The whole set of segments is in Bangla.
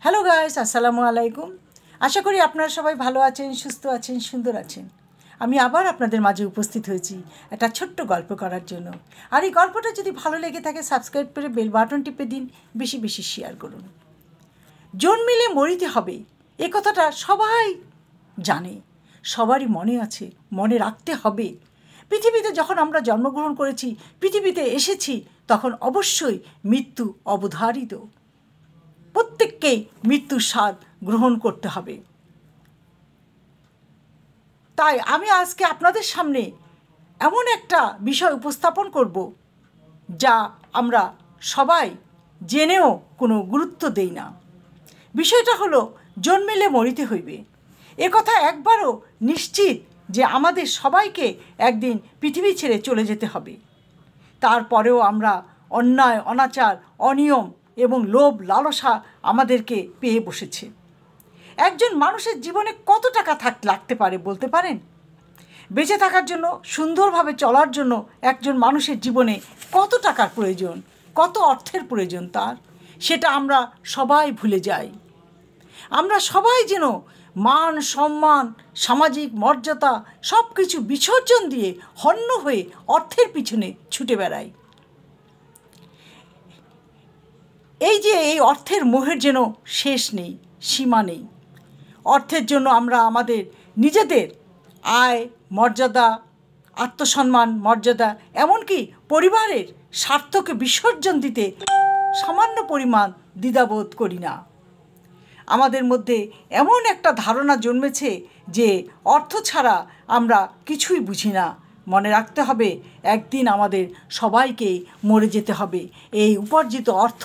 হ্যালো গাইস, আসসালামু আলাইকুম। আশা করি আপনারা সবাই ভালো আছেন, সুস্থ আছেন, সুন্দর আছেন। আমি আবার আপনাদের মাঝে উপস্থিত হয়েছি একটা ছোট্ট গল্প করার জন্য। আর এই গল্পটা যদি ভালো লেগে থাকে সাবস্ক্রাইব করে বেল বাটন টিপে দিন, বেশি বেশি শেয়ার করুন। জন্মিলে মরিতে হবে এ কথাটা সবাই জানে, সবারই মনে আছে, মনে রাখতে হবে। পৃথিবীতে যখন আমরা জন্মগ্রহণ করেছি, পৃথিবীতে এসেছি, তখন অবশ্যই মৃত্যু অবধারিত। প্রত্যেককেই মৃত্যুর স্বাদ গ্রহণ করতে হবে। তাই আমি আজকে আপনাদের সামনে এমন একটা বিষয় উপস্থাপন করব যা আমরা সবাই জেনেও কোনো গুরুত্ব দেই না। বিষয়টা হলো জন্মিলে মরিতে হইবে। এ কথা একবারও নিশ্চিত যে আমাদের সবাইকে একদিন পৃথিবী ছেড়ে চলে যেতে হবে। তারপরেও আমরা অন্যায়, অনাচার, অনিয়ম এবং লোভ লালসা আমাদেরকে পেয়ে বসেছে। একজন মানুষের জীবনে কত টাকা লাগতে পারে বলতে পারেন? বেঁচে থাকার জন্য, সুন্দরভাবে চলার জন্য একজন মানুষের জীবনে কত টাকার প্রয়োজন, কত অর্থের প্রয়োজন তার, সেটা আমরা সবাই ভুলে যাই। আমরা সবাই যেন মান সম্মান, সামাজিক মর্যাদা সব কিছু বিসর্জন দিয়ে হন্য হয়ে অর্থের পিছনে ছুটে বেড়াই। এই অর্থের মোহের যেন শেষ নেই, সীমা নেই। অর্থের জন্য আমরা আমাদের নিজেদের আয়, মর্যাদা, আত্মসম্মান, মর্যাদা, এমনকি পরিবারের স্বার্থকে বিসর্জন দিতে সামান্য পরিমাণ দ্বিধাবোধ করি না। আমাদের মধ্যে এমন একটা ধারণা জন্মেছে যে অর্থ ছাড়া আমরা কিছুই বুঝি না। মনে রাখতে হবে, একদিন আমাদের সবাইকেই মরে যেতে হবে। এই উপার্জিত অর্থ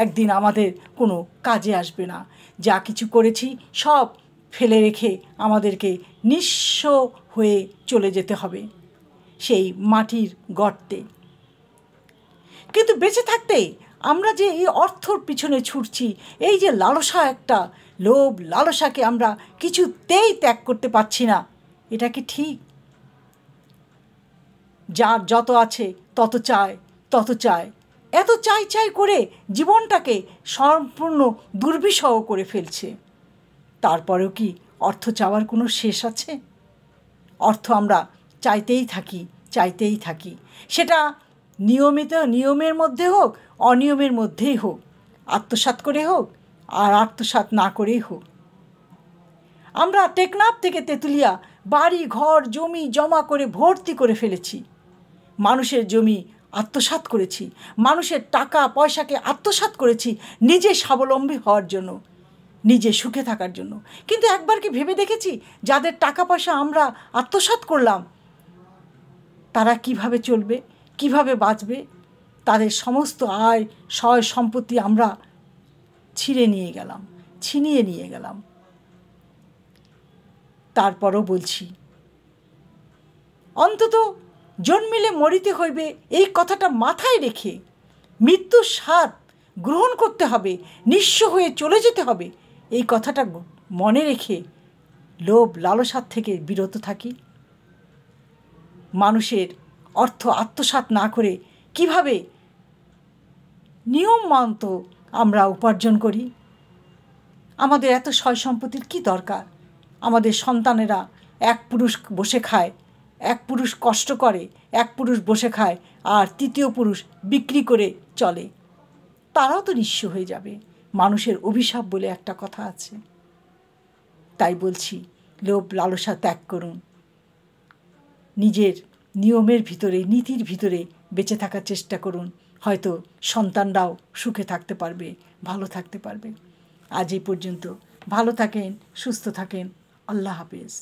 একদিন আমাদের কোনো কাজে আসবে না। যা কিছু করেছি সব ফেলে রেখে আমাদেরকে নিঃস্ব হয়ে চলে যেতে হবে সেই মাটির গর্তে। কিন্তু বেঁচে থাকতে আমরা যে এই অর্থর পিছনে ছুটছি, এই যে লালসা, একটা লোভ লালসাকে আমরা কিছুতেই ত্যাগ করতে পারছি না, এটা কি ঠিক? যার যত আছে তত চায়, তত চায়, এত চাই চাই করে জীবনটাকে সম্পূর্ণ দুর্বিষহ করে ফেলছে। তারপরেও কি অর্থ চাওয়ার কোনো শেষ আছে? অর্থ আমরা চাইতেই থাকি, চাইতেই থাকি। সেটা নিয়মের মধ্যে হোক, অনিয়মের মধ্যেই হোক, আত্মসাৎ করে হোক আর আত্মসাৎ না করেই হোক। আমরা টেকনাফ থেকে তেঁতুলিয়া বাড়ি ঘর জমি জমা করে ভর্তি করে ফেলেছি। মানুষের জমি আত্মসাৎ করেছি, মানুষের টাকা পয়সাকে আত্মসাৎ করেছি নিজে স্বাবলম্বী হওয়ার জন্য, নিজে সুখে থাকার জন্য। কিন্তু একবার কি ভেবে দেখেছি যাদের টাকা পয়সা আমরা আত্মসাৎ করলাম তারা কিভাবে চলবে, কিভাবে বাঁচবে? তাদের সমস্ত আয় সয় সম্পত্তি আমরা ছিনিয়ে নিয়ে গেলাম। তারপরও বলছি, অন্তত জন্মিলে মরিতে হইবে এই কথাটা মাথায় রেখে মৃত্যুর স্বাদ গ্রহণ করতে হবে, নিঃস্ব হয়ে চলে যেতে হবে, এই কথাটা মনে রেখে লোভ লালসার থেকে বিরত থাকি। মানুষের অর্থ আত্মসাৎ না করে কিভাবে নিয়মমতো আমরা উপার্জন করি? আমাদের এত সয় সম্পত্তির কী দরকার? আমাদের সন্তানেরা এক পুরুষ বসে খায়, এক পুরুষ কষ্ট করে, এক পুরুষ বসে খায়, আর তৃতীয় পুরুষ বিক্রি করে চলে। তারাও তো নিঃস্ব হয়ে যাবে। মানুষের অভিশাপ বলে একটা কথা আছে। তাই বলছি, লোভ লালসা ত্যাগ করুন, নিজের নিয়মের ভিতরে, নীতির ভিতরে বেঁচে থাকার চেষ্টা করুন। হয়তো সন্তানরাও সুখে থাকতে পারবে, ভালো থাকতে পারবে। আজ এই পর্যন্ত। ভালো থাকেন, সুস্থ থাকেন। আল্লাহ হাফেজ।